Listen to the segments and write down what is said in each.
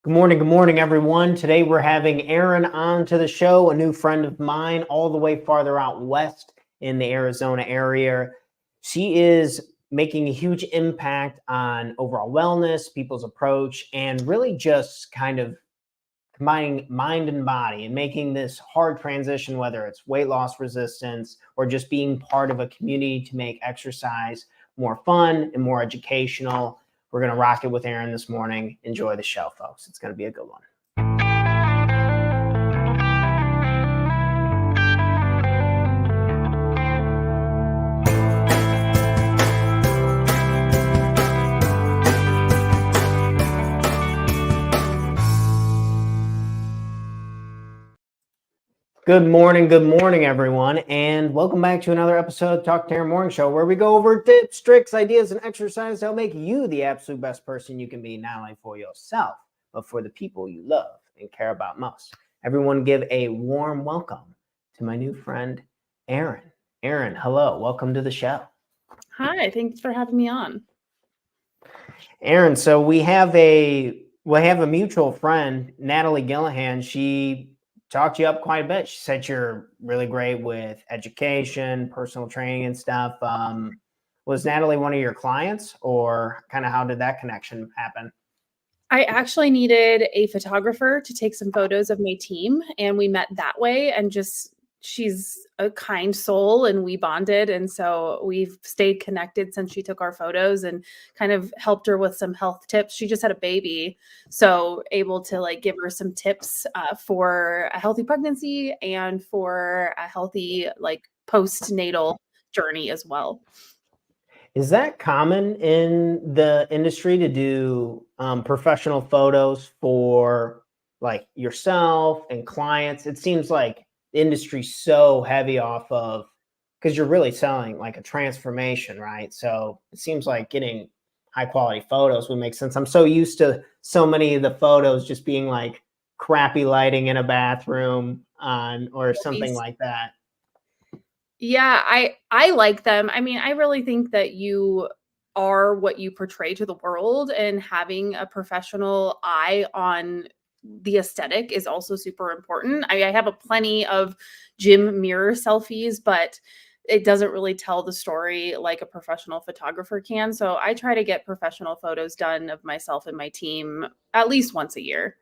Good morning, everyone. Today we're having Erin on to the show, a new friend of mine, all the way farther out west in the Arizona area. She is making a huge impact on overall wellness, people's approach, and really just kind of combining mind and body and making this hard transition, whether it's weight loss resistance or just being part of a community to make exercise more fun and more educational. We're going to rock it with Erin this morning. Enjoy the show, folks. It's going to be a good one. Good morning, everyone, and welcome back to another episode of Talk to Erin Morning Show, where we go over tips, tricks, ideas, and exercises that'll make you the absolute best person you can be, not only for yourself, but for the people you love and care about most. Everyone give a warm welcome to my new friend, Erin. Erin, hello. Welcome to the show. Hi, thanks for having me on. Erin, so we have a mutual friend, Natalie Gillihan. She talked you up quite a bit. She said you're really great with education, personal training and stuff. Was Natalie one of your clients, or kind of how did that connection happen? I actually needed a photographer to take some photos of my team, and we met that way, and she's a kind soul and we bonded. And so we've stayed connected since she took our photos and kind of helped her with some health tips. She just had a baby, so able to give her some tips for a healthy pregnancy and for a healthy postnatal journey as well. Is that common in the industry to do professional photos for yourself and clients? It seems like the industry's so heavy off of, because you're really selling like a transformation, right? So it seems like getting high quality photos would make sense. I'm so used to so many of the photos just being like crappy lighting in a bathroom or something like that. Yeah, I like them. I mean, I really think that you are what you portray to the world, and having a professional eye on the aesthetic is also super important. I have a plenty of gym mirror selfies, but it doesn't really tell the story like a professional photographer can. So I try to get professional photos done of myself and my team at least once a year.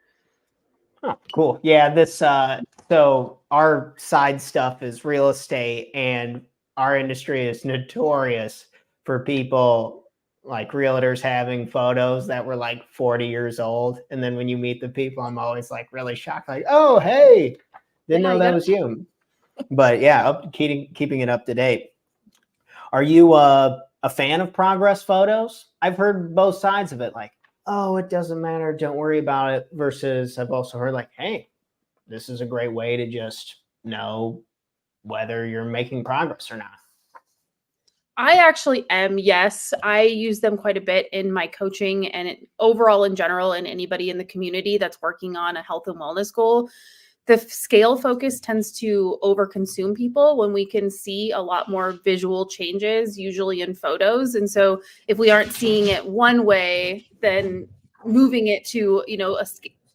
Oh, cool. Yeah, so our side stuff is real estate, and our industry is notorious for people like realtors having photos that were like 40 years old. And then when you meet the people, I'm always like really shocked, like, oh, hey, didn't know that was you. But yeah, keeping it up to date. Are you a fan of progress photos? I've heard both sides of it, like, oh, it doesn't matter, don't worry about it, versus I've also heard like, hey, this is a great way to just know whether you're making progress or not. I actually am. Yes, I use them quite a bit in my coaching and overall in general, and anybody in the community that's working on a health and wellness goal. The scale focus tends to overconsume people when we can see a lot more visual changes, usually in photos. And so if we aren't seeing it one way, then moving it to,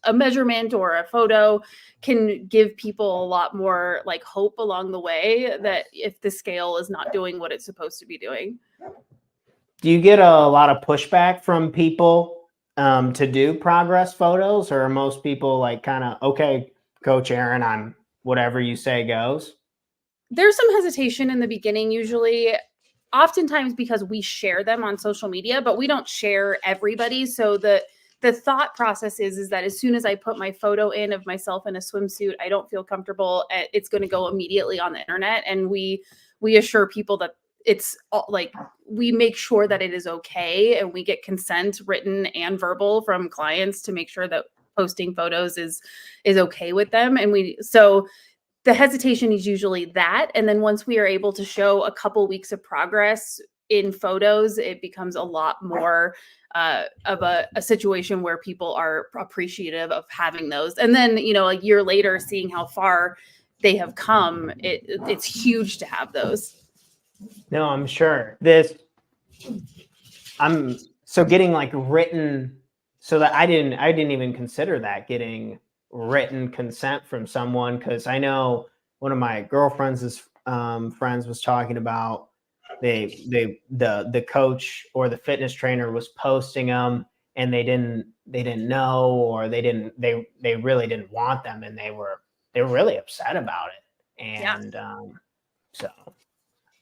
a measurement or a photo can give people a lot more hope along the way, that if the scale is not doing what it's supposed to be doing. Do you get a lot of pushback from people to do progress photos, or are most people like kind of, okay, Coach Erin, I'm whatever you say goes? There's some hesitation in the beginning, usually, oftentimes because we share them on social media, but we don't share everybody. So the thought process is that as soon as I put my photo in of myself in a swimsuit, I don't feel comfortable, it's going to go immediately on the internet. And we assure people that it's we make sure that it is okay, and we get consent, written and verbal, from clients to make sure that posting photos is okay with them. And so the hesitation is usually that. And then once we are able to show a couple weeks of progress in photos, it becomes a lot more of a situation where people are appreciative of having those. And then, a year later, seeing how far they have come, it's huge to have those. No, I'm sure. So getting like written So that I didn't even consider that, getting written consent from someone, because I know one of my girlfriend's friends was talking about the coach or the fitness trainer was posting them, and they didn't know, or they really didn't want them, and they were really upset about it. Yeah. And so,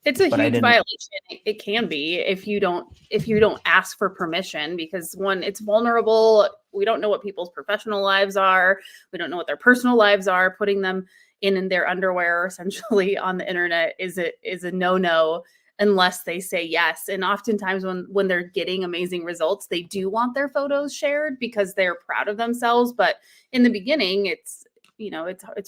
It's a but I huge didn't. violation. It can be if you don't ask for permission, because one, it's vulnerable. We don't know what people's professional lives are. We don't know what their personal lives are. Putting them in their underwear essentially on the internet is a no-no unless they say yes. And oftentimes when they're getting amazing results, they do want their photos shared because they're proud of themselves. But in the beginning, it's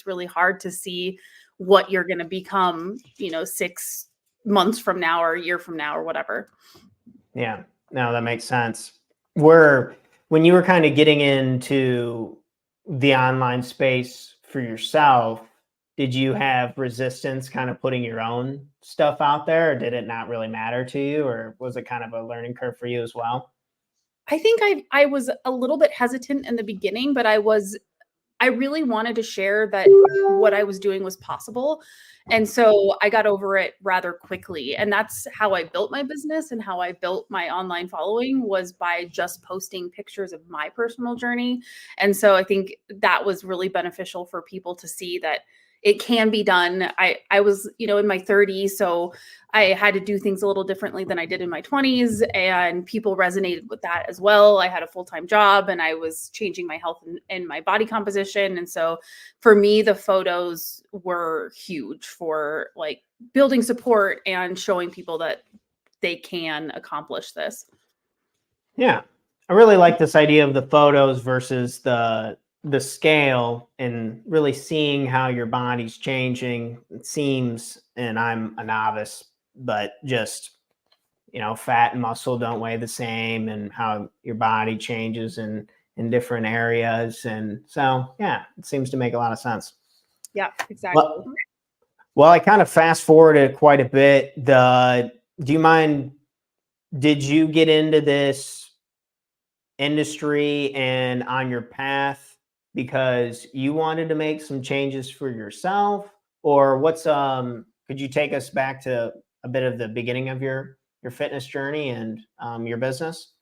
really hard to see what you're going to become, 6 months from now or a year from now or whatever. Yeah, no, that makes sense. When you were kind of getting into the online space for yourself, did you have resistance kind of putting your own stuff out there, or did it not really matter to you, or was it kind of a learning curve for you as well? I think I was a little bit hesitant in the beginning, but I really wanted to share that what I was doing was possible. And so I got over it rather quickly. And that's how I built my business and how I built my online following, was by just posting pictures of my personal journey. And so I think that was really beneficial for people to see that it can be done. I was, in my 30s, so I had to do things a little differently than I did in my 20s, and people resonated with that as well. I had a full-time job and I was changing my health and my body composition. And so for me, the photos were huge for like building support and showing people that they can accomplish this. Yeah. I really like this idea of the photos versus the scale, and really seeing how your body's changing. It seems, and I'm a novice, but just, fat and muscle don't weigh the same, and how your body changes in different areas. And so, yeah, it seems to make a lot of sense. Yeah, exactly. Well, I kind of fast forwarded quite a bit. Do you mind? Did you get into this industry and on your path because you wanted to make some changes for yourself, or could you take us back to a bit of the beginning of your fitness journey and your business?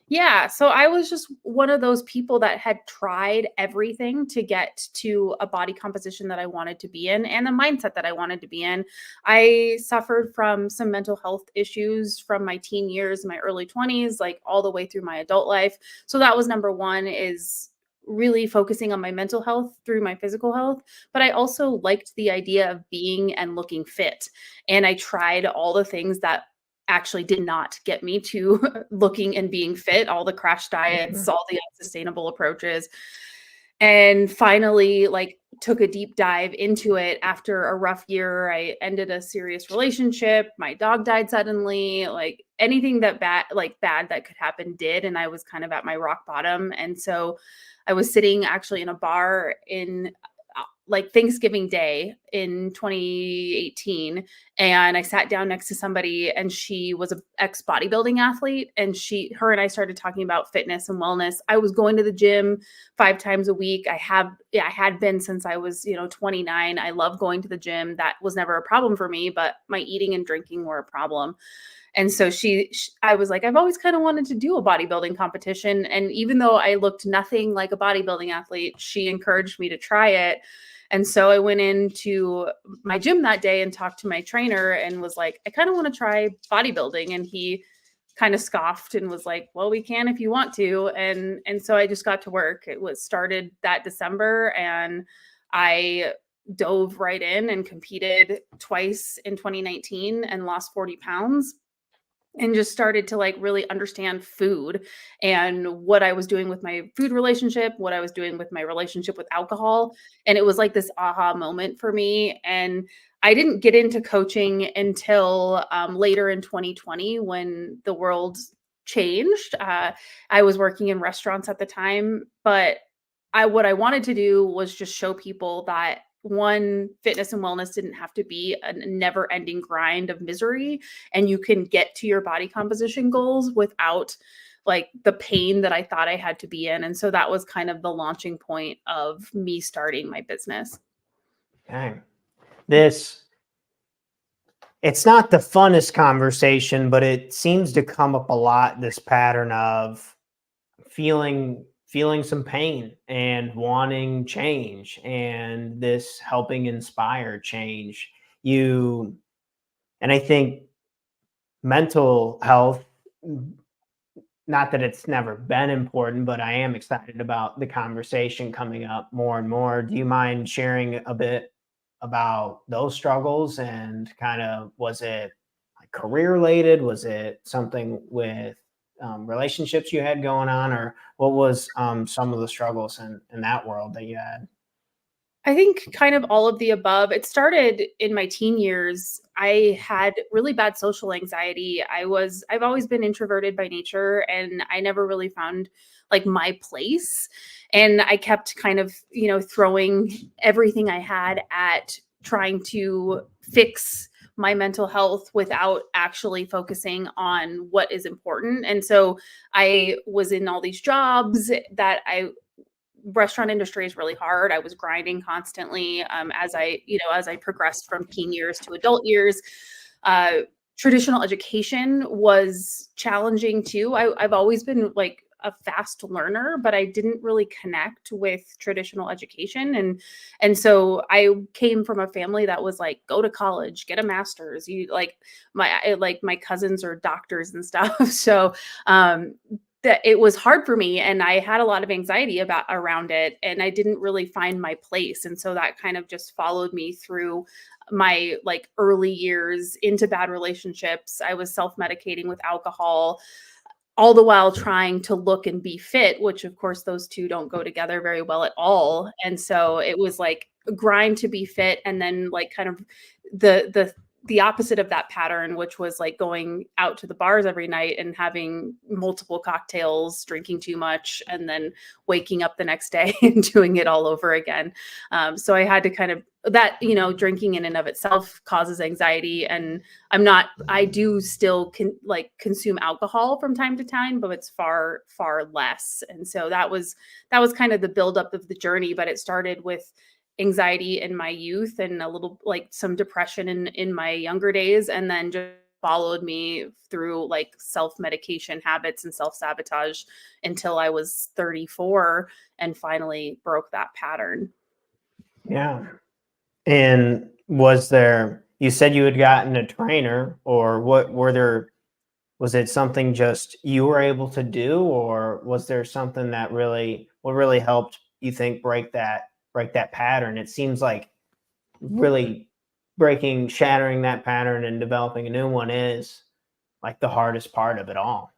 Yeah, so I was just one of those people that had tried everything to get to a body composition that I wanted to be in and the mindset that I wanted to be in. I suffered from some mental health issues from my teen years, my early 20s, like all the way through my adult life. So that was number one, is really focusing on my mental health through my physical health. But I also liked the idea of being and looking fit. And I tried all the things that actually did not get me to looking and being fit, all the crash diets, all the unsustainable approaches. And finally, like, took a deep dive into it after a rough year. I ended a serious relationship. My dog died suddenly. Like, anything bad that could happen did. And I was kind of at my rock bottom. And so I was sitting actually in a bar in like Thanksgiving Day in 2018. And I sat down next to somebody, and she was an ex bodybuilding athlete. And her and I started talking about fitness and wellness. I was going to the gym 5 times a week. I had been since I was, 29. I love going to the gym. That was never a problem for me, but my eating and drinking were a problem. And so I was like, I've always kind of wanted to do a bodybuilding competition. And even though I looked nothing like a bodybuilding athlete, she encouraged me to try it. And so I went into my gym that day and talked to my trainer and was like, I kind of want to try bodybuilding. And he kind of scoffed and was like, well, we can if you want to. And so I just got to work. It was started that December, and I dove right in and competed twice in 2019 and lost 40 pounds, and just started to like really understand food and what I was doing with my food relationship, what I was doing with my relationship with alcohol. And it was like this aha moment for me. And I didn't get into coaching until later in 2020, when the world changed. I was working in restaurants at the time, but what I wanted to do was just show people that, one, fitness and wellness didn't have to be a never ending grind of misery, and you can get to your body composition goals without like the pain that I thought I had to be in. And so that was kind of the launching point of me starting my business. Okay. This, it's not the funnest conversation, but it seems to come up a lot, this pattern of feeling some pain and wanting change, and this helping inspire change. You and I think mental health, not that it's never been important, but I am excited about the conversation coming up more and more. Do you mind sharing a bit about those struggles, and kind of, was it like career related? Was it something with relationships you had going on, or what was some of the struggles in that world that you had? I think kind of all of the above. It started in my teen years. I had really bad social anxiety. I've always been introverted by nature, and I never really found like my place. And I kept kind of, throwing everything I had at trying to fix my mental health without actually focusing on what is important. And so I was in all these jobs that I restaurant industry is really hard. I was grinding constantly as I progressed from teen years to adult years. Uh, Traditional education was challenging too. I've always been like a fast learner, but I didn't really connect with traditional education, and so I came from a family that was like, go to college, get a master's. You like my cousins are doctors and stuff, so um, that it was hard for me, and I had a lot of anxiety around it, and I didn't really find my place. And so that kind of just followed me through my like early years into bad relationships. I was self-medicating with alcohol, all the while trying to look and be fit, which of course those two don't go together very well at all. And so it was like a grind to be fit, and then like kind of the opposite of that pattern, which was like going out to the bars every night and having multiple cocktails, drinking too much, and then waking up the next day and doing it all over again. So I had to kind of that, drinking in and of itself causes anxiety. And I do still consume alcohol from time to time, but it's far, far less. And so that was kind of the buildup of the journey, but it started with anxiety in my youth and a little like some depression in my younger days, and then just followed me through like self-medication habits and self-sabotage until I was 34 and finally broke that pattern. Yeah. And you said you had gotten a trainer, or was it something just you were able to do, or was there something what really helped you think break that pattern? It seems like really shattering that pattern and developing a new one is like the hardest part of it all.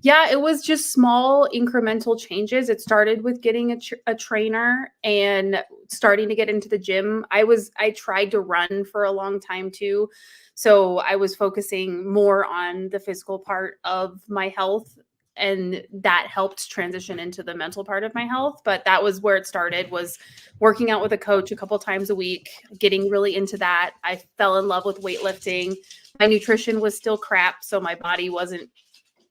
Yeah, it was just small incremental changes. It started with getting a trainer and starting to get into the gym. I tried to run for a long time too. So I was focusing more on the physical part of my health, and that helped transition into the mental part of my health. But that was where it started, was working out with a coach a couple times a week, getting really into that. I fell in love with weightlifting. My nutrition was still crap, so my body wasn't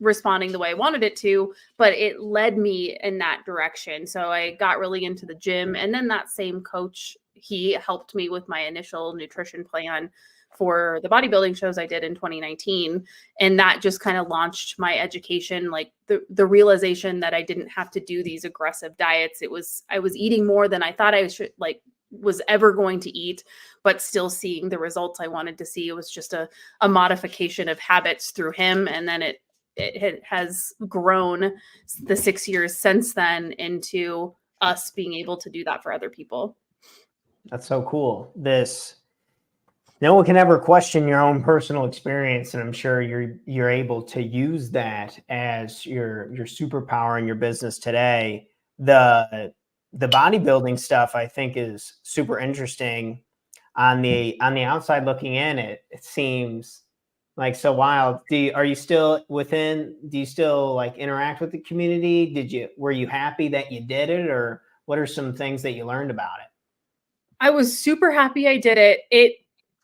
responding the way I wanted it to, but it led me in that direction. So I got really into the gym, and then that same coach, he helped me with my initial nutrition plan for the bodybuilding shows I did in 2019, and that just kind of launched my education, like the realization that I didn't have to do these aggressive diets. I was eating more than I thought I should, like was ever going to eat, but still seeing the results I wanted to see. It was just a modification of habits through him, and then it has grown the 6 years since then into us being able to do that for other people. That's so cool. No one can ever question your own personal experience, and I'm sure you're able to use that as your superpower in your business today. The bodybuilding stuff, I think, is super interesting. On the outside looking in, it seems like so wild. Are you still within? Do you still like interact with the community? Were you happy that you did it, or what are some things that you learned about it? I was super happy I did it.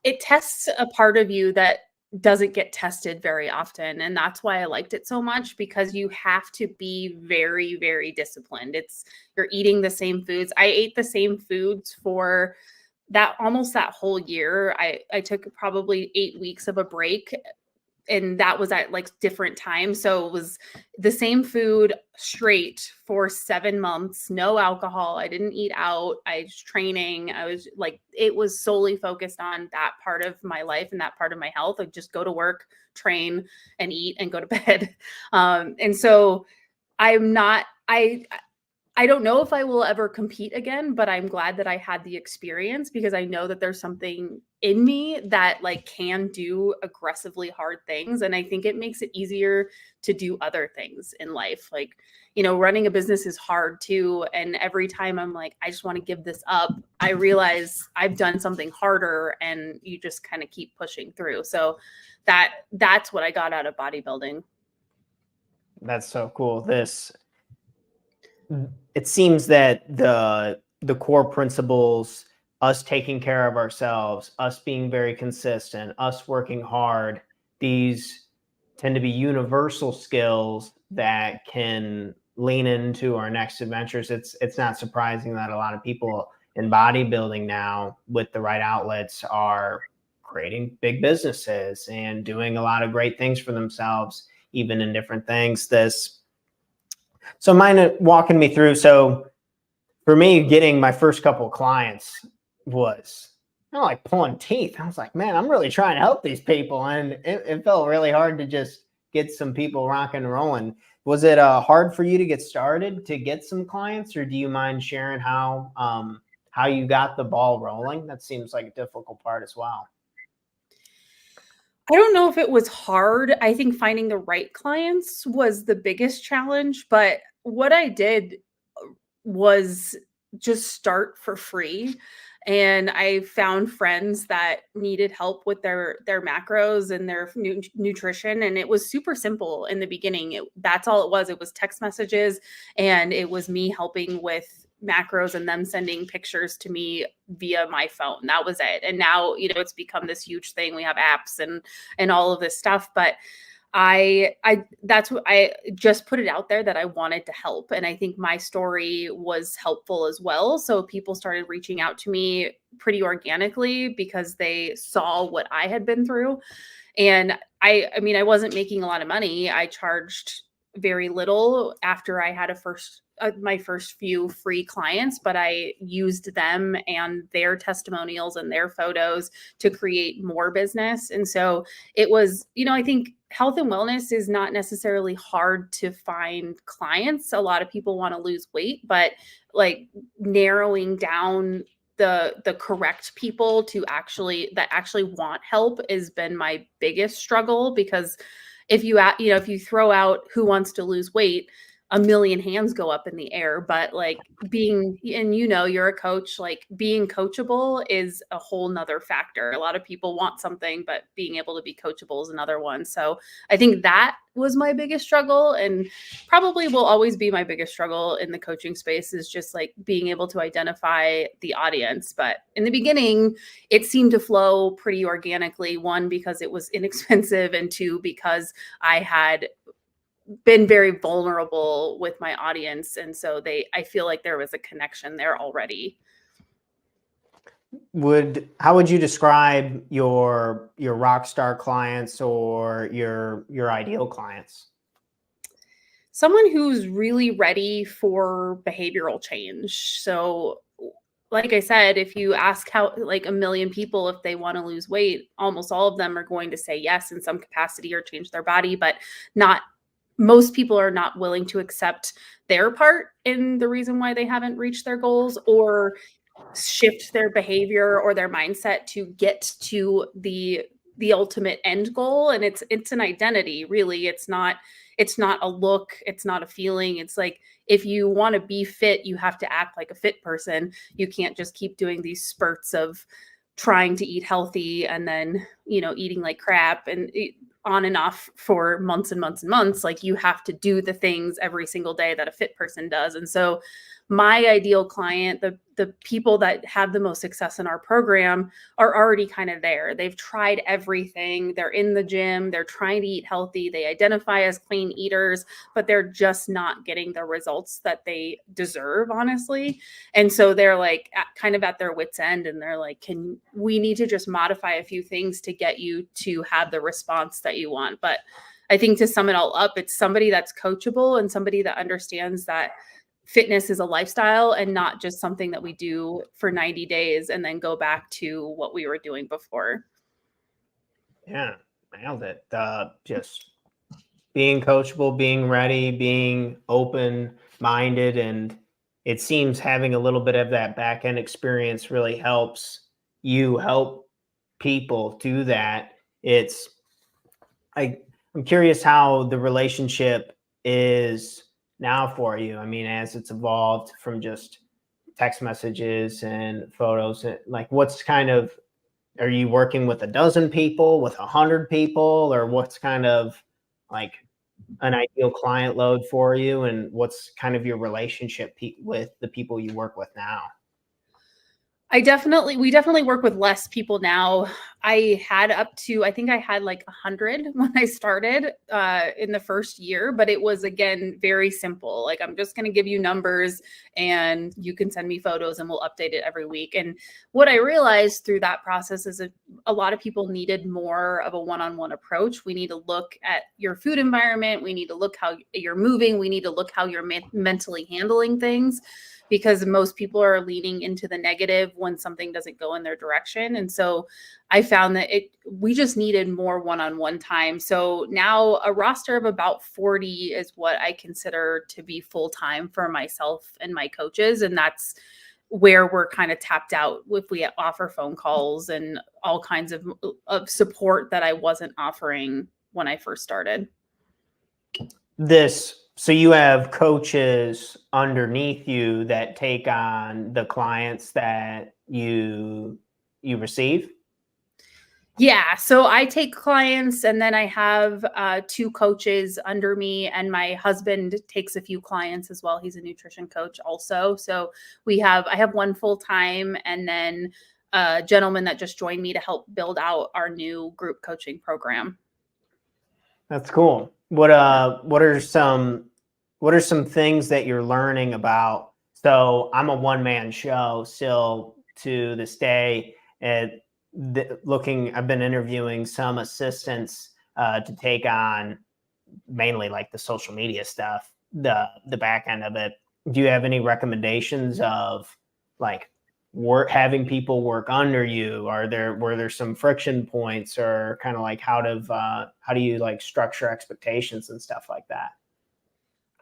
It tests a part of you that doesn't get tested very often. And that's why I liked it so much, because you have to be very, very disciplined. You're eating the same foods. I ate the same foods for almost that whole year. I took probably 8 weeks of a break, and that was at like different times. So it was the same food straight for 7 months, no alcohol. I didn't eat out. I was training. I was like, it was solely focused on that part of my life and that part of my health. I'd just go to work, train, and eat and go to bed. And so I don't know if I will ever compete again, but I'm glad that I had the experience, because I know that there's something in me that like can do aggressively hard things. And I think it makes it easier to do other things in life. Like, running a business is hard too. And every time I'm like, I just want to give this up, I realize I've done something harder, and you just kind of keep pushing through. So that's what I got out of bodybuilding. That's so cool. It seems that the core principles, us taking care of ourselves, us being very consistent, us working hard, these tend to be universal skills that can lean into our next adventures. It's not surprising that a lot of people in bodybuilding now, with the right outlets, are creating big businesses and doing a lot of great things for themselves, even in different things. So mine walking me through. So for me, getting my first couple of clients was like pulling teeth. I was like, man, I'm really trying to help these people. And it felt really hard to just get some people rocking and rolling. Was it hard for you to get started, to get some clients, or do you mind sharing how you got the ball rolling? That seems like a difficult part as well. I don't know if it was hard. I think finding the right clients was the biggest challenge, but what I did was just start for free. And I found friends that needed help with their macros and their nutrition. And it was super simple in the beginning. That's all it was. It was text messages, and it was me helping with macros and them sending pictures to me via my phone. That was it. And now, it's become this huge thing. We have apps and all of this stuff, but that's what I just put it out there, that I wanted to help. And I think my story was helpful as well. So people started reaching out to me pretty organically because they saw what I had been through. And I wasn't making a lot of money. I charged very little after I had my first few free clients, but I used them and their testimonials and their photos to create more business. And so it was, I think health and wellness is not necessarily hard to find clients. A lot of people want to lose weight, but like narrowing down the correct people that actually want help has been my biggest struggle, because if you throw out who wants to lose weight, a million hands go up in the air. But like you're a coach, like being coachable is a whole nother factor. A lot of people want something, but being able to be coachable is another one. So I think that was my biggest struggle, and probably will always be my biggest struggle in the coaching space, is just like being able to identify the audience. But in the beginning, it seemed to flow pretty organically. One, because it was inexpensive, and two, because I had been very vulnerable with my audience. And so I feel like there was a connection there already. How would you describe your rock star clients or your ideal clients? Someone who's really ready for behavioral change. So like I said, if you ask like a million people if they want to lose weight, almost all of them are going to say yes in some capacity or change their body, but most people are not willing to accept their part in the reason why they haven't reached their goals, or shift their behavior or their mindset to get to the ultimate end goal. And it's an identity, really. It's not a look, it's not a feeling. It's like, if you want to be fit, you have to act like a fit person. You can't just keep doing these spurts of trying to eat healthy and then, eating like crap. And on and off for months and months and months. Like you have to do the things every single day that a fit person does. And so my ideal client, the people that have the most success in our program are already kind of there. They've tried everything. They're in the gym. They're trying to eat healthy. They identify as clean eaters, but they're just not getting the results that they deserve, honestly. And so they're like kind of at their wits' end, and they're like, we need to just modify a few things to get you to have the response that you want. But I think to sum it all up, it's somebody that's coachable and somebody that understands that fitness is a lifestyle and not just something that we do for 90 days and then go back to what we were doing before. Yeah, nailed it. Just being coachable, being ready, being open-minded, and it seems having a little bit of that back-end experience really helps you help people do that. I'm curious how the relationship is now for you. I mean, as it's evolved from just text messages and photos, like what's kind of, are you working with a dozen people, with 100 people, or what's kind of like an ideal client load for you? And what's kind of your relationship with the people you work with now? We definitely work with less people now. I think I had like 100 when I started in the first year, but it was, again, very simple. Like, I'm just going to give you numbers and you can send me photos and we'll update it every week. And what I realized through that process is a lot of people needed more of a one-on-one approach. We need to look at your food environment. We need to look how you're moving. We need to look how you're mentally handling things, because most people are leaning into the negative when something doesn't go in their direction. And so I found that we just needed more one-on-one time. So now a roster of about 40 is what I consider to be full-time for myself and my coaches. And that's where we're kind of tapped out if we offer phone calls and all kinds of support that I wasn't offering when I first started. So you have coaches underneath you that take on the clients that you receive? Yeah. So I take clients, and then I have 2 coaches under me, and my husband takes a few clients as well. He's a nutrition coach also. So I have one full time, and then a gentleman that just joined me to help build out our new group coaching program. That's cool. What are some things that you're learning about? So I'm a one-man show still to this day. I've been interviewing some assistants to take on mainly like the social media stuff, the back end of it. Do you have any recommendations of like having people work under you? Were there some friction points, or kind of like how do you like structure expectations and stuff like that?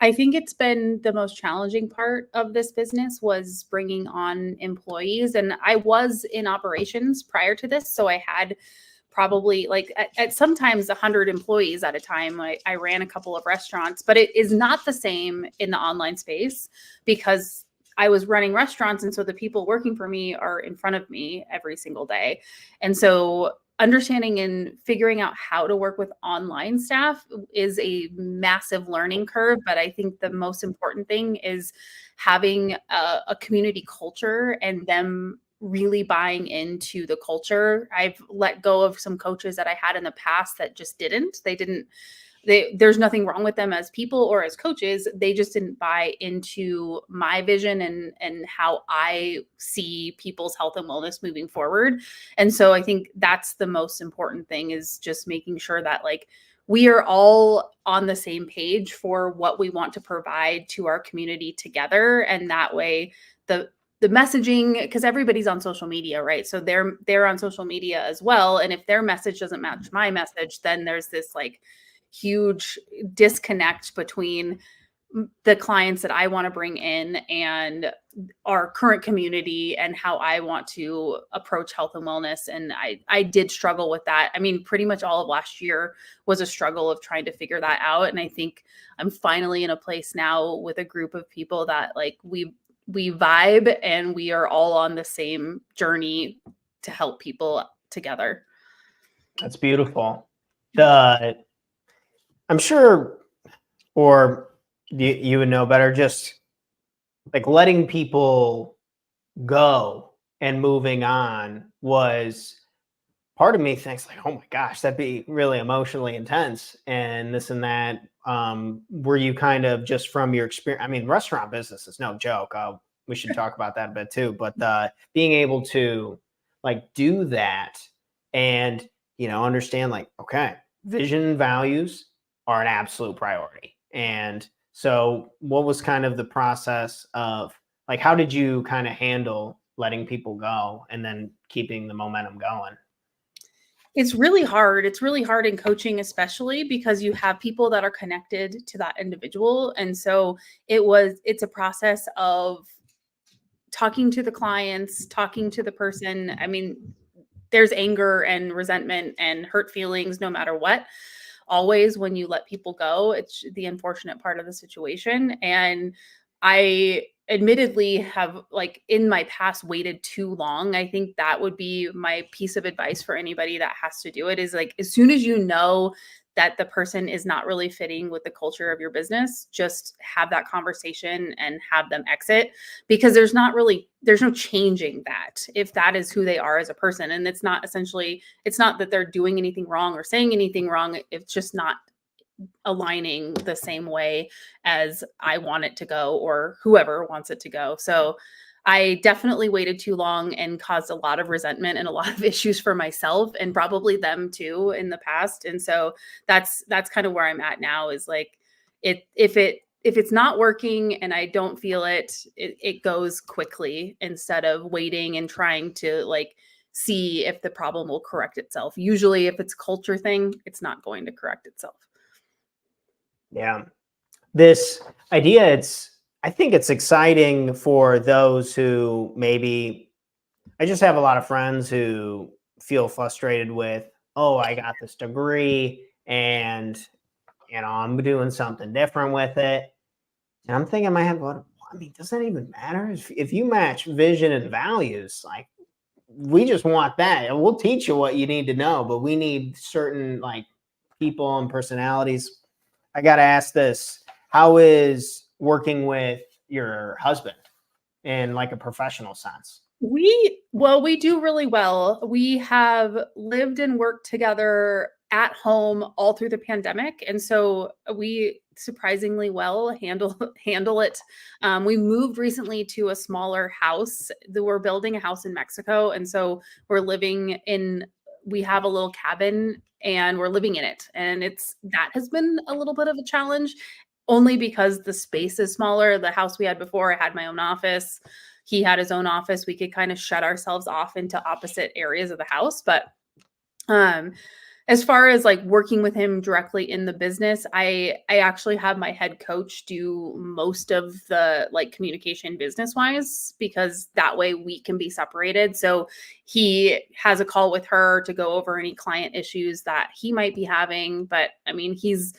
I think it's been the most challenging part of this business was bringing on employees. And I was in operations prior to this. So I had probably like at sometimes 100 employees at a time. I ran a couple of restaurants, but it is not the same in the online space because I was running restaurants. And so the people working for me are in front of me every single day. And so understanding and figuring out how to work with online staff is a massive learning curve. But I think the most important thing is having a community culture and them really buying into the culture. I've let go of some coaches that I had in the past that just didn't. There's nothing wrong with them as people or as coaches. They just didn't buy into my vision and how I see people's health and wellness moving forward. And so I think that's the most important thing, is just making sure that like we are all on the same page for what we want to provide to our community together. And that way the messaging, because everybody's on social media, right? So they're on social media as well. And if their message doesn't match my message, then there's this like huge disconnect between the clients that I want to bring in and our current community and how I want to approach health and wellness. And I did struggle with that. I mean, pretty much all of last year was a struggle of trying to figure that out. And I think I'm finally in a place now with a group of people that like we vibe and we are all on the same journey to help people together. That's beautiful. I'm sure, or you would know better, just like letting people go and moving on was part of me thinks like, oh my gosh, that'd be really emotionally intense and this and that. Were you kind of just from your experience? I mean, restaurant business is no joke. We should talk about that a bit too. But being able to like do that and understand like, okay, vision and values are an absolute priority. And so, what was kind of the process of like, how did you kind of handle letting people go and then keeping the momentum going? It's really hard. It's really hard in coaching, especially because you have people that are connected to that individual. And so it's a process of talking to the clients, talking to the person. I mean, there's anger and resentment and hurt feelings no matter what. Always when you let people go, it's the unfortunate part of the situation. And I admittedly have like in my past waited too long. I think that would be my piece of advice for anybody that has to do it is like as soon as you know that the person is not really fitting with the culture of your business, just have that conversation and have them exit because there's no changing that if that is who they are as a person. And it's not that they're doing anything wrong or saying anything wrong. It's just not aligning the same way as I want it to go or whoever wants it to go. So I definitely waited too long and caused a lot of resentment and a lot of issues for myself and probably them too in the past. And so that's kind of where I'm at now is like if it's not working and I don't feel it goes quickly instead of waiting and trying to like see if the problem will correct itself. Usually if it's a culture thing, it's not going to correct itself. Yeah. This idea, I think it's exciting for those who maybe, I just have a lot of friends who feel frustrated with, oh, I got this degree and, I'm doing something different with it. And I'm thinking in my head, what, I mean, does that even matter? If you match vision and values, like we just want that. And we'll teach you what you need to know, but we need certain like people and personalities. I got to ask this. How is working with your husband in like a professional sense? We do really well. We have lived and worked together at home all through the pandemic, and so we surprisingly well handle it. We moved recently to a smaller house. We're building a house in Mexico, and so we have a little cabin and we're living in it, and that has been a little bit of a challenge only because the space is smaller. The house we had before, I had my own office. He had his own office. We could kind of shut ourselves off into opposite areas of the house. But as far as like working with him directly in the business, I actually have my head coach do most of the like communication business wise, because that way we can be separated. So he has a call with her to go over any client issues that he might be having. But I mean, he's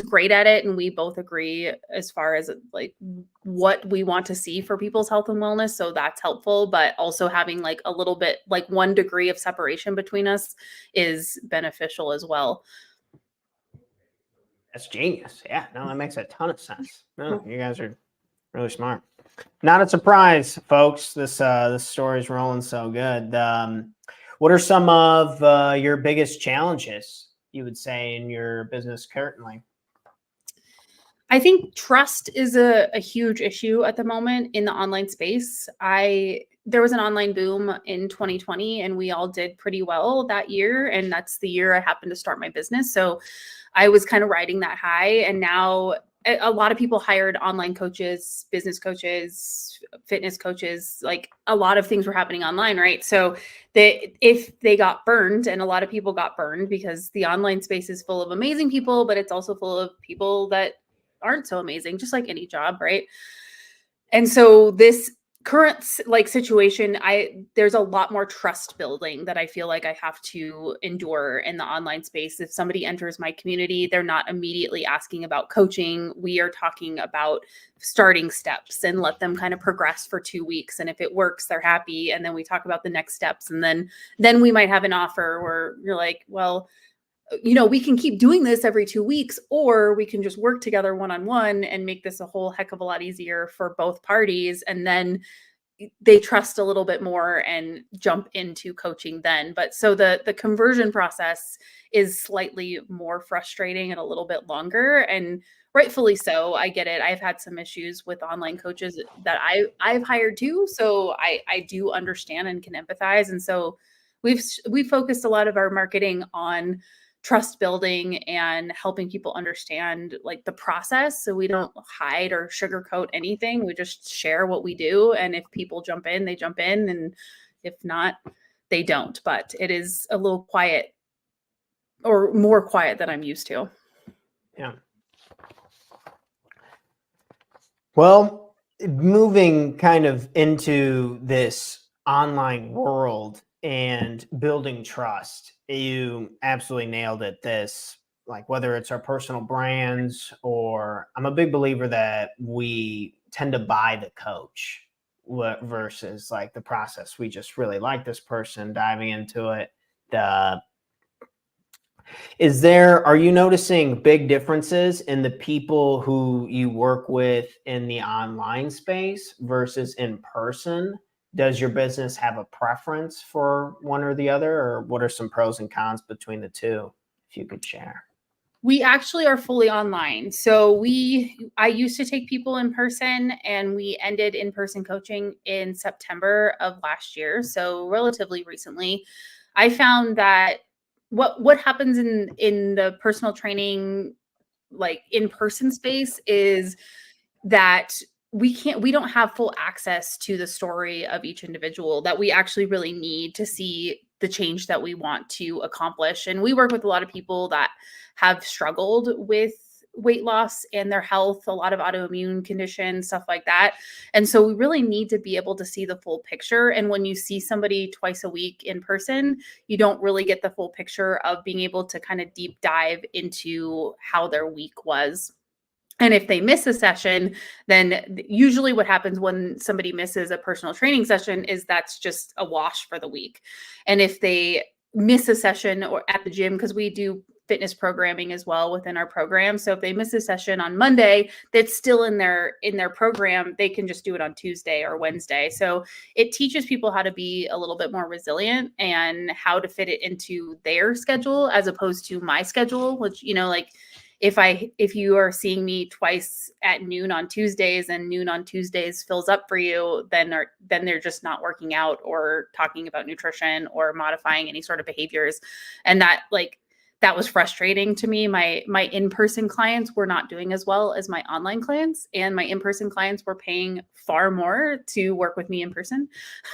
great at it. And we both agree as far as like what we want to see for people's health and wellness. So that's helpful, but also having like a little bit, like 1 degree of separation between us is beneficial as well. That's genius. Yeah, no, that makes a ton of sense. No, you guys are really smart. Not a surprise, folks. This story is rolling so good. What are some of your biggest challenges, you would say, in your business currently? I think trust is a huge issue at the moment in the online space. There was an online boom in 2020 and we all did pretty well that year. And that's the year I happened to start my business. So I was kind of riding that high. And now a lot of people hired online coaches, business coaches, fitness coaches, like a lot of things were happening online, right? So if they got burned, and a lot of people got burned because the online space is full of amazing people, but it's also full of people that aren't so amazing, just like any job, right? And so this current like situation, there's a lot more trust building that I feel like I have to endure in the online space. If somebody enters my community, they're not immediately asking about coaching. We are talking about starting steps and let them kind of progress for 2 weeks. And if it works, they're happy. And then we talk about the next steps. And then we might have an offer where you're like, well, we can keep doing this every 2 weeks, or we can just work together one-on-one and make this a whole heck of a lot easier for both parties. And then they trust a little bit more and jump into coaching then. But so the conversion process is slightly more frustrating and a little bit longer, and rightfully so. I get it. I've had some issues with online coaches that I've hired too. So I do understand and can empathize. And so we've focused a lot of our marketing on trust building and helping people understand like the process. So we don't hide or sugarcoat anything. We just share what we do. And if people jump in, they jump in. And if not, they don't. But it is a little quiet, or more quiet than I'm used to. Yeah. Well, moving kind of into this online world and building trust, you absolutely nailed it. This, like, whether it's our personal brands, or I'm a big believer that we tend to buy the coach versus like the process. We just really like this person, diving into it. Are you noticing big differences in the people who you work with in the online space versus in person? Does your business have a preference for one or the other, or what are some pros and cons between the two, if you could share? We actually are fully online. So I used to take people in person, and we ended in-person coaching in September of last year. So relatively recently. I found that what happens in the personal training, like in-person space, is that we don't have full access to the story of each individual that we actually really need to see the change that we want to accomplish. And we work with a lot of people that have struggled with weight loss and their health, a lot of autoimmune conditions, stuff like that. And so we really need to be able to see the full picture. And when you see somebody twice a week in person, you don't really get the full picture of being able to kind of deep dive into how their week was. And if they miss a session, then usually what happens when somebody misses a personal training session is that's just a wash for the week. And if they miss a session or at the gym, because we do fitness programming as well within our program. So if they miss a session on Monday, that's still in their program, they can just do it on Tuesday or Wednesday. So it teaches people how to be a little bit more resilient and how to fit it into their schedule as opposed to my schedule, which, like, if you are seeing me twice at noon on Tuesdays and noon on Tuesdays fills up for you, then they're just not working out or talking about nutrition or modifying any sort of behaviors. And that was frustrating to me. My in-person clients were not doing as well as my online clients, and my in-person clients were paying far more to work with me in person.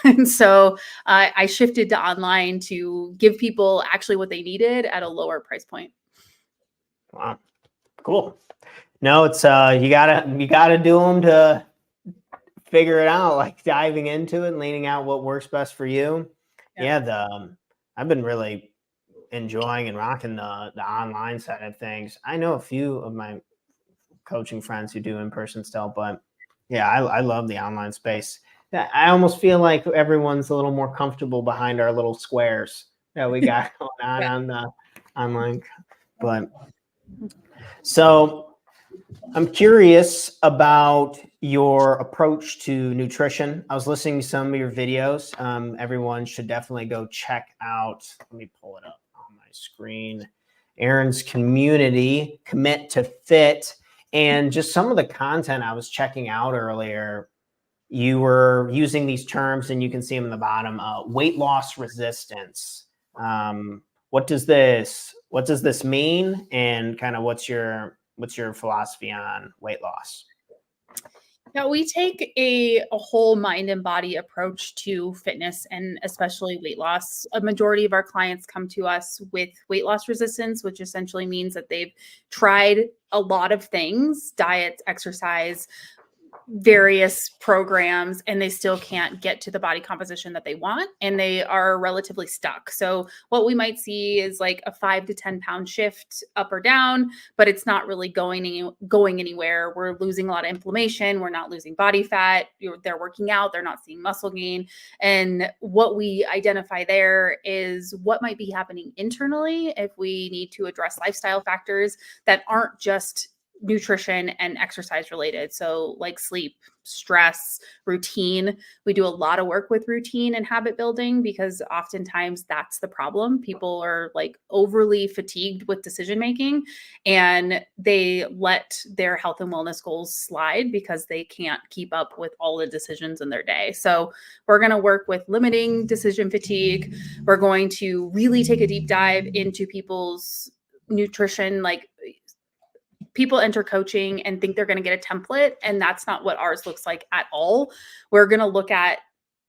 And so I shifted to online to give people actually what they needed at a lower price point. Wow. Cool. No, it's you gotta do them to figure it out, like diving into it, leaning out what works best for you. Yeah, I've been really enjoying and rocking the online side of things. I know a few of my coaching friends who do in person still, but yeah, I love the online space. I almost feel like everyone's a little more comfortable behind our little squares that we got going on the online, but. So I'm curious about your approach to nutrition. I was listening to some of your videos. Everyone should definitely go check out. Let me pull it up on my screen. Erin's community, Commit to Fit, and just some of the content I was checking out earlier. You were using these terms, and you can see them in the bottom. Weight loss resistance. What does this mean, and kind of what's your philosophy on weight loss? Now, we take a whole mind and body approach to fitness, and especially weight loss. A majority of our clients come to us with weight loss resistance, which essentially means that they've tried a lot of things: diets, exercise, various programs and they still can't get to the body composition that they want, and they are relatively stuck. So what we might see is like a 5 to 10 pound shift up or down, but it's not really going anywhere. We're losing a lot of inflammation. We're not losing body fat. They're working out. They're not seeing muscle gain. And what we identify there is what might be happening internally if we need to address lifestyle factors that aren't just nutrition and exercise related. So like sleep, stress, routine. We do a lot of work with routine and habit building because oftentimes that's the problem. People are like overly fatigued with decision making and they let their health and wellness goals slide because they can't keep up with all the decisions in their day. So we're going to work with limiting decision fatigue. We're going to really take a deep dive into people's nutrition. Like, people enter coaching and think they're going to get a template, and that's not what ours looks like at all. We're going to look at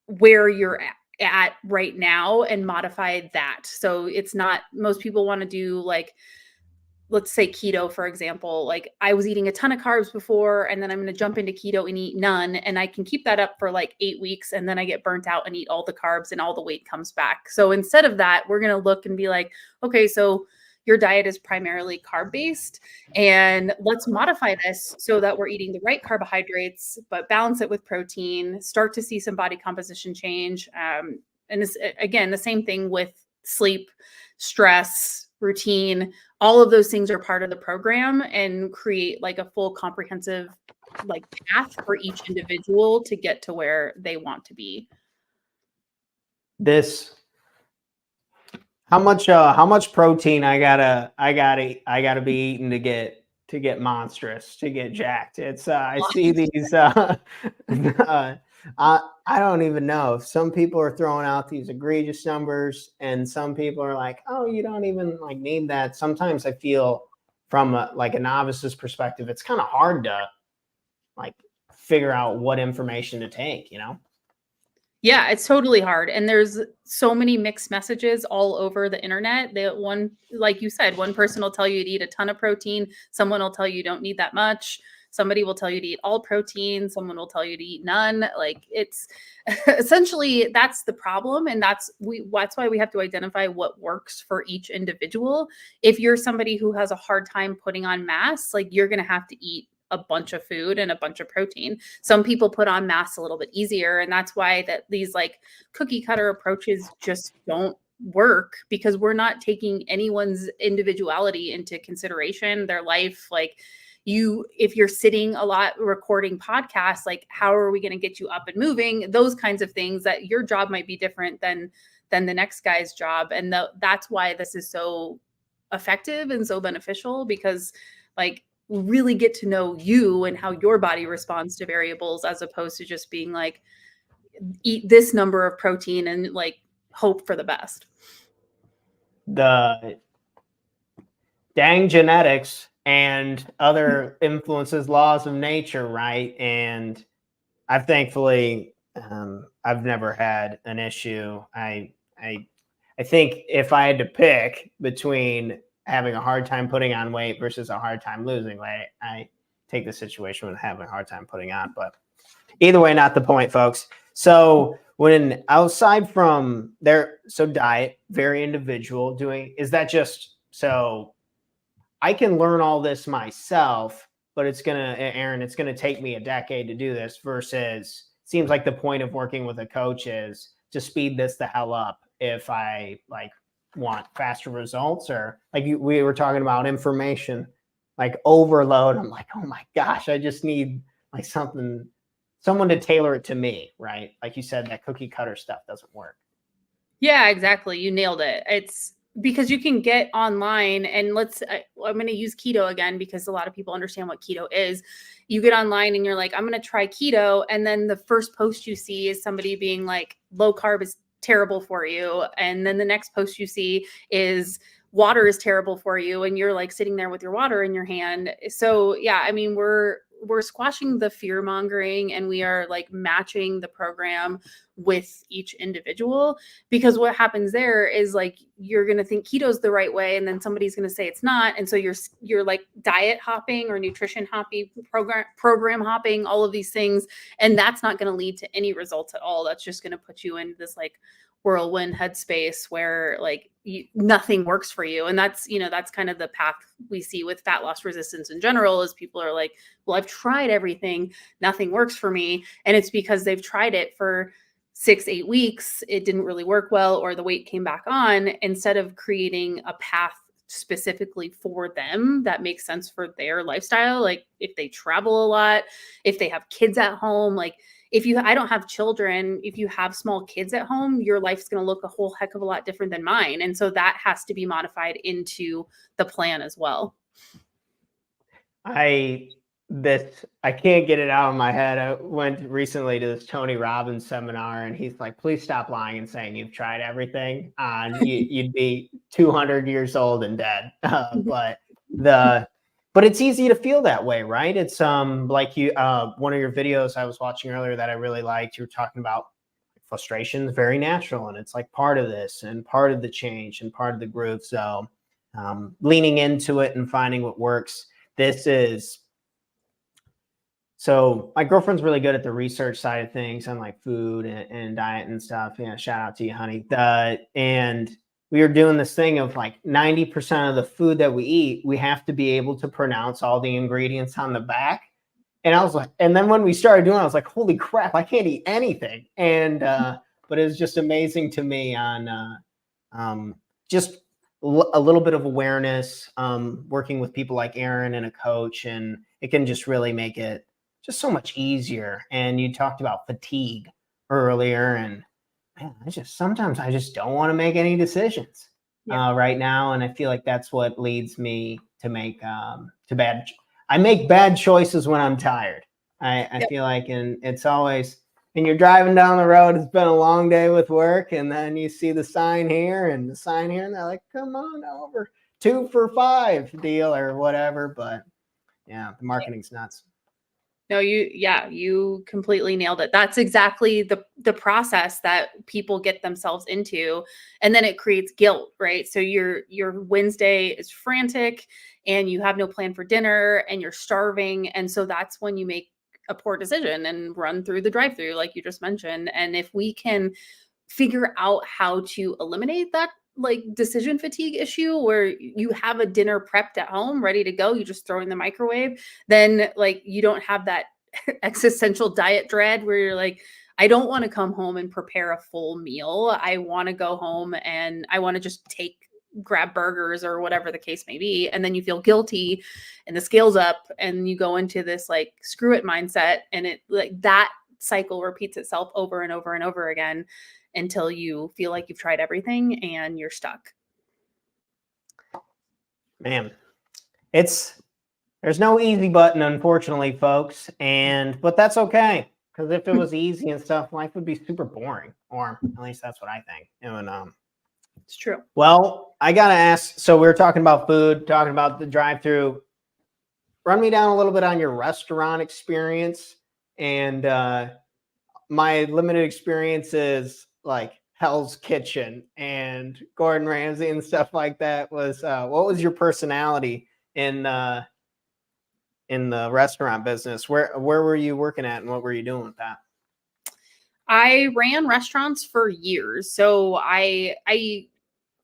where you're at right now and modify that. So it's not, most people want to do like, let's say keto, for example. Like, I was eating a ton of carbs before, and then I'm going to jump into keto and eat none. And I can keep that up for like 8 weeks, and then I get burnt out and eat all the carbs and all the weight comes back. So instead of that, we're going to look and be like, okay, so your diet is primarily carb-based, and let's modify this so that we're eating the right carbohydrates, but balance it with protein, start to see some body composition change. And this, again, the same thing with sleep, stress, routine. All of those things are part of the program and create like a full comprehensive like path for each individual to get to where they want to be. How much protein I gotta be eating to get monstrous, to get jacked? It's I see these I don't even know. Some people are throwing out these egregious numbers, and some people are like, oh, you don't even like need that. Sometimes I feel from like a novice's perspective, it's kind of hard to like figure out what information to take, you know? Yeah, it's totally hard. And there's so many mixed messages all over the internet. That one, like you said, one person will tell you to eat a ton of protein. Someone will tell you don't need that much. Somebody will tell you to eat all protein. Someone will tell you to eat none. Like, it's essentially, that's the problem. And that's why we have to identify what works for each individual. If you're somebody who has a hard time putting on mass, like, you're going to have to eat a bunch of food and a bunch of protein. Some people put on mass a little bit easier. And that's why that these like cookie cutter approaches just don't work, because we're not taking anyone's individuality into consideration, their life. Like, if you're sitting a lot recording podcasts, like, how are we going to get you up and moving? Those kinds of things, that your job might be different than the next guy's job. And that's why this is so effective and so beneficial, because like, really get to know you and how your body responds to variables, as opposed to just being like, eat this number of protein and like hope for the best. The dang genetics and other influences, laws of nature, right? And I've thankfully I've never had an issue. I think if I had to pick between having a hard time putting on weight versus a hard time losing weight, I take the situation with having a hard time putting on. But either way, not the point, folks. So when outside from there, so diet, very individual, is that just so I can learn all this myself, but Erin, it's gonna take me a decade to do this, versus seems like the point of working with a coach is to speed this the hell up if I like want faster results, or like we were talking about information like overload. I'm like, oh my gosh, I just need like someone to tailor it to me, right? Like you said, that cookie cutter stuff doesn't work. Yeah, exactly. You nailed it. It's because you can get online, and I'm going to use keto again because a lot of people understand what keto is. You get online and you're like, I'm going to try keto. And then the first post you see is somebody being like, low carb is terrible for you. And then the next post you see is water is terrible for you. And you're like sitting there with your water in your hand. So yeah, I mean, we're squashing the fear mongering, and we are like matching the program with each individual, because what happens there is like you're going to think keto's the right way, and then somebody's going to say it's not, and so you're like diet hopping or nutrition hopping, program hopping, all of these things, and that's not going to lead to any results at all. That's just going to put you in this like whirlwind headspace where like nothing works for you. And that's, you know, that's kind of the path we see with fat loss resistance in general, is people are like, well, I've tried everything, nothing works for me. And it's because they've tried it for 6-8 weeks, it didn't really work well, or the weight came back on, instead of creating a path specifically for them that makes sense for their lifestyle. Like if they travel a lot, if they have kids at home, like I don't have children, if you have small kids at home, your life's going to look a whole heck of a lot different than mine. And so that has to be modified into the plan as well. I can't get it out of my head. I went recently to this Tony Robbins seminar, and he's like, please stop lying and saying you've tried everything. You'd be 200 years old and dead. But it's easy to feel that way, right? It's like you one of your videos I was watching earlier that I really liked, you were talking about frustration is very natural, and it's like part of this and part of the change and part of the groove. So leaning into it and finding what works. So my girlfriend's really good at the research side of things on like food and diet and stuff. Yeah, shout out to you, honey. And we were doing this thing of like 90% of the food that we eat, we have to be able to pronounce all the ingredients on the back. And I was like, and then when we started doing it, I was like, holy crap, I can't eat anything. And but it was just amazing to me on just a little bit of awareness, working with people like Erin and a coach, and it can just really make it just so much easier. And you talked about fatigue earlier, and man, sometimes I just don't want to make any decisions right now. And I feel like that's what leads me to make I make bad choices when I'm tired. I feel like, and it's always, and you're driving down the road, it's been a long day with work, and then you see the sign here and the sign here, and they're like, come on over, 2 for $5 deal or whatever. But yeah, the marketing's nuts. No, you completely nailed it. That's exactly the process that people get themselves into. And then it creates guilt, right? So your Wednesday is frantic and you have no plan for dinner and you're starving. And so that's when you make a poor decision and run through the drive-through, like you just mentioned. And if we can figure out how to eliminate that like decision fatigue issue, where you have a dinner prepped at home ready to go, you just throw in the microwave, then like you don't have that existential diet dread where you're like, I don't want to come home and prepare a full meal. I want to go home and I want to just grab burgers or whatever the case may be. And then you feel guilty and the scale's up and you go into this like screw it mindset, and it like that cycle repeats itself over and over and over again until you feel like you've tried everything and you're stuck. Man, there's no easy button, unfortunately, folks. But that's okay, because if it was easy and stuff, life would be super boring, or at least that's what I think. It's true. Well, I gotta ask. So we were talking about food, talking about the drive-through. Run me down a little bit on your restaurant experience. And my limited experience is like Hell's Kitchen and Gordon Ramsay and stuff like that. What was your personality in the restaurant business? Where were you working at, and what were you doing with that? I ran restaurants for years. So I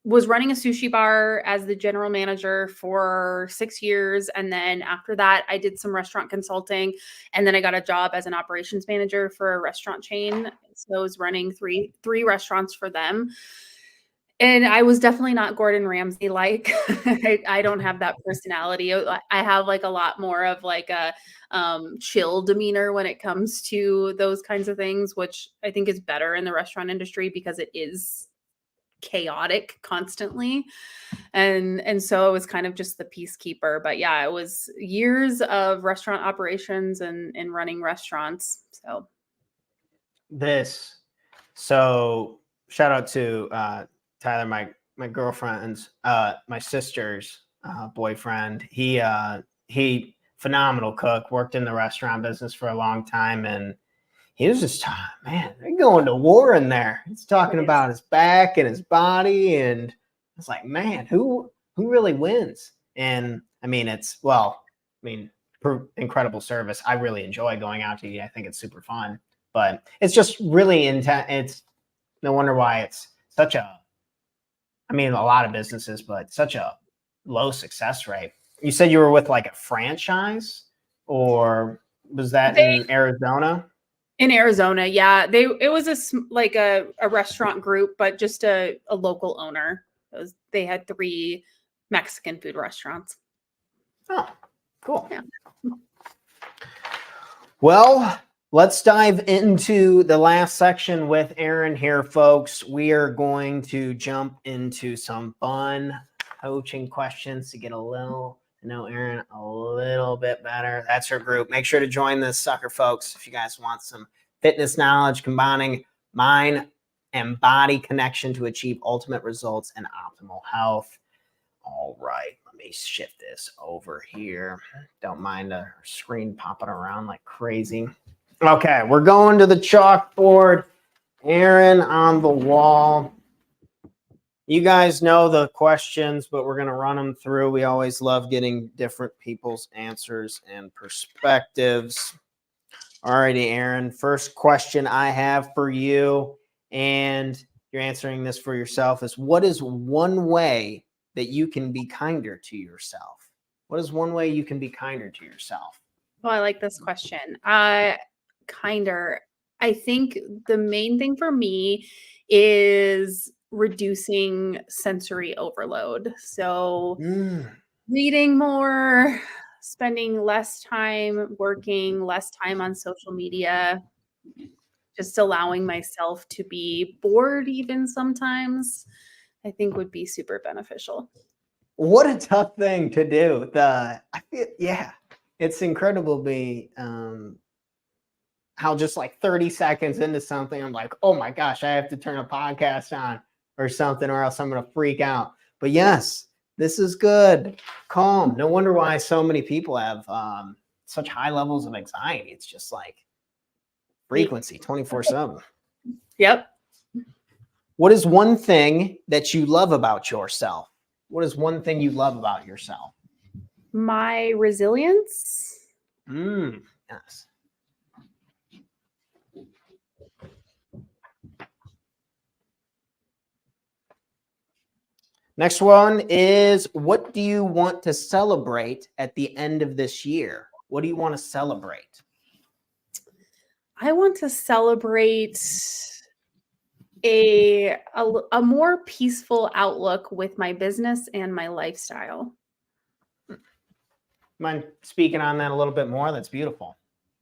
was running a sushi bar as the general manager for 6 years. And then after that, I did some restaurant consulting. And then I got a job as an operations manager for a restaurant chain. So I was running three restaurants for them. And I was definitely not Gordon Ramsay like. I don't have that personality. I have like a lot more of like a chill demeanor when it comes to those kinds of things, which I think is better in the restaurant industry because it is chaotic constantly. And so it was kind of just the peacekeeper. But yeah, it was years of restaurant operations and running restaurants. So shout out to Tyler, my girlfriend's my sister's boyfriend. He phenomenal cook, worked in the restaurant business for a long time, and he was just, man, they're going to war in there. He's talking about his back and his body, and it's like, man, who really wins? And I mean, incredible service. I really enjoy going out to eat. I think it's super fun, but it's just really intense. It's no wonder why it's such a, I mean, a lot of businesses, but such a low success rate. You said you were with like a franchise, or was that in Arizona? In Arizona, yeah. It was a restaurant group, but just a local owner. They had 3 Mexican food restaurants. Oh, cool. Yeah. Well, let's dive into the last section with Erin here, folks. We are going to jump into some fun coaching questions to get a little to know Erin a little bit better. That's her group. Make sure to join this sucker, folks, if you guys want some fitness knowledge combining mind and body connection to achieve ultimate results and optimal health. All right, let me shift this over here. Don't mind the screen popping around like crazy. Okay, we're going to the chalkboard. Erin on the wall. You guys know the questions, but we're going to run them through. We always love getting different people's answers and perspectives. All righty, Erin. First question I have for you, and you're answering this for yourself, is what is one way that you can be kinder to yourself? What is one way you can be kinder to yourself? Oh, I like this question. Kinder. I think the main thing for me is reducing sensory overload. So reading more, spending less time working, less time on social media, just allowing myself to be bored even sometimes, I think would be super beneficial. What a tough thing to do. It's incredible how just like 30 seconds into something, I'm like, oh my gosh, I have to turn a podcast on or something, or else I'm going to freak out. But yes, this is good. Calm. No wonder why so many people have such high levels of anxiety. It's just like frequency 24/7. Yep. What is one thing that you love about yourself? What is one thing you love about yourself? My resilience. Yes. Next one is, what do you want to celebrate at the end of this year? What do you want to celebrate? I want to celebrate a more peaceful outlook with my business and my lifestyle. Mind speaking on that a little bit more? That's beautiful.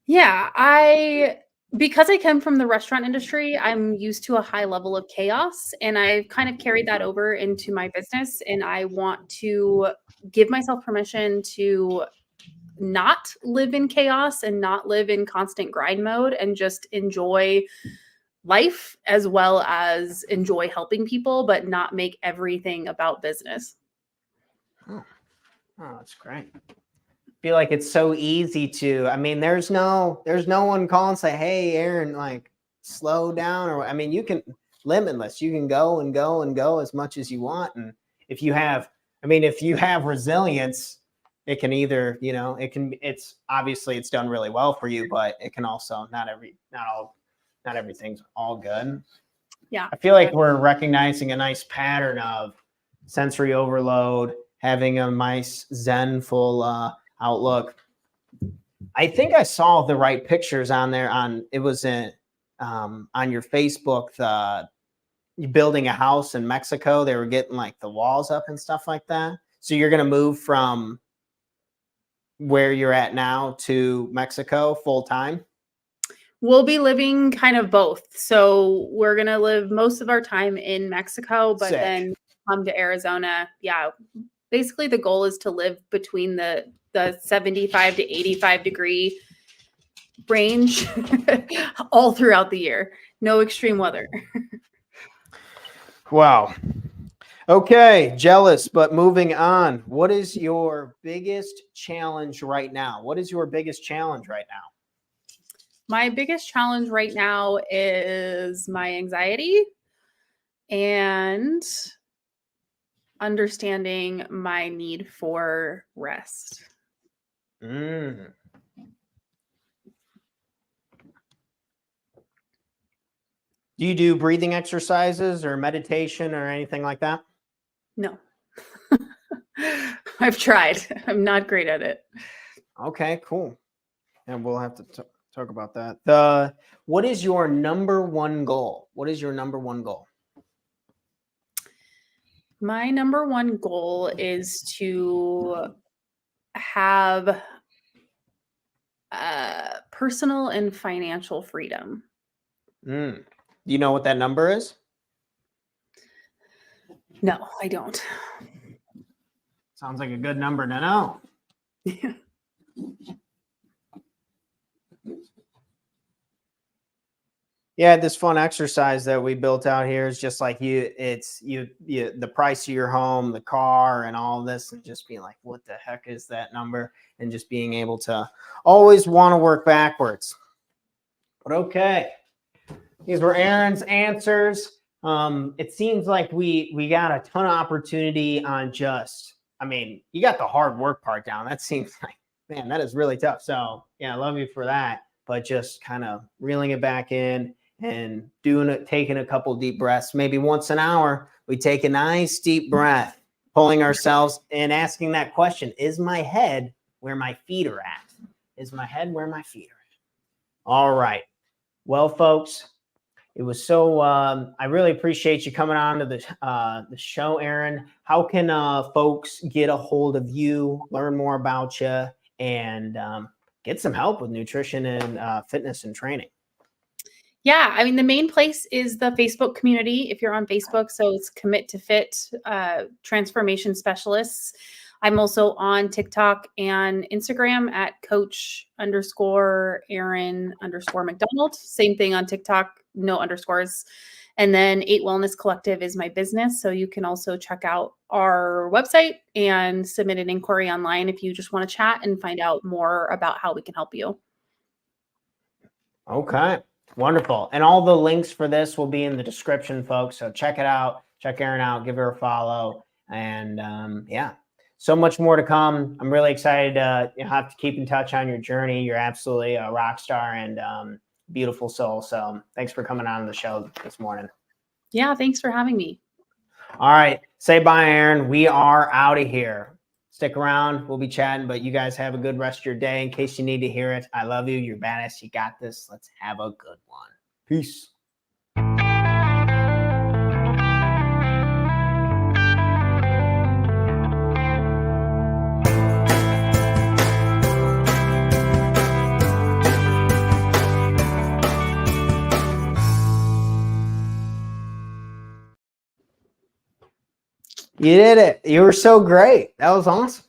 Yeah, because I come from the restaurant industry, I'm used to a high level of chaos, and I've kind of carried that over into my business, and I want to give myself permission to not live in chaos and not live in constant grind mode and just enjoy life as well as enjoy helping people, but not make everything about business. Oh, that's great. I feel like it's so easy to, I mean, there's no one calling and say, hey, Erin, like slow down, or, I mean, you can limitless, you can go and go and go as much as you want. And if you have resilience, it can either, it's obviously it's done really well for you, but it can also not everything's all good. Yeah. I feel like we're recognizing a nice pattern of sensory overload, having a nice zenful outlook. I think I saw the right pictures on there. It was on your Facebook, you building a house in Mexico. They were getting like the walls up and stuff like that. So you're going to move from where you're at now to Mexico full time? We'll be living kind of both. So we're going to live most of our time in Mexico, but Sick. Then come to Arizona. Yeah. Basically the goal is to live between the 75 to 85 degree range all throughout the year. No extreme weather. Wow. Okay, jealous, but moving on. What is your biggest challenge right now? What is your biggest challenge right now? My biggest challenge right now is my anxiety and understanding my need for rest. Mm. Do you do breathing exercises or meditation or anything like that? No. I've tried. I'm not great at it. Okay, cool. And we'll have to talk about that. What is your number one goal? What is your number one goal? My number one goal is to have personal and financial freedom. Do you know what that number is? No, I don't. Sounds like a good number to know. Yeah, this fun exercise that we built out here is just like the price of your home, the car, and all this, and just being like, what the heck is that number? And just being able to always want to work backwards. But okay, these were Erin's answers. It seems like we got a ton of opportunity on you got the hard work part down. That seems like, man, that is really tough. So yeah, I love you for that. But just kind of reeling it back in and taking a couple deep breaths. Maybe once an hour, we take a nice deep breath, pulling ourselves and asking that question, is my head where my feet are at? Is my head where my feet are at? All right. Well, folks, it was so, I really appreciate you coming on to the show, Erin. How can folks get a hold of you, learn more about you, and get some help with nutrition and fitness and training? Yeah, I mean, the main place is the Facebook community. If you're on Facebook, so it's Commit to Fit Transformation Specialists. I'm also on TikTok and Instagram at Coach_Erin_McDonald. Same thing on TikTok, no underscores. And then 8 Wellness Collective is my business. So you can also check out our website and submit an inquiry online if you just want to chat and find out more about how we can help you. Okay, wonderful. And all the links for this will be in the description, folks. So check it out. Check Erin out. Give her a follow. And yeah, so much more to come. I'm really excited to have to keep in touch on your journey. You're absolutely a rock star and beautiful soul. So thanks for coming on the show this morning. Yeah, thanks for having me. All right. Say bye, Erin. We are out of here. Stick around. We'll be chatting, but you guys have a good rest of your day. In case you need to hear it, I love you. You're badass. You got this. Let's have a good one. Peace. You did it. You were so great. That was awesome.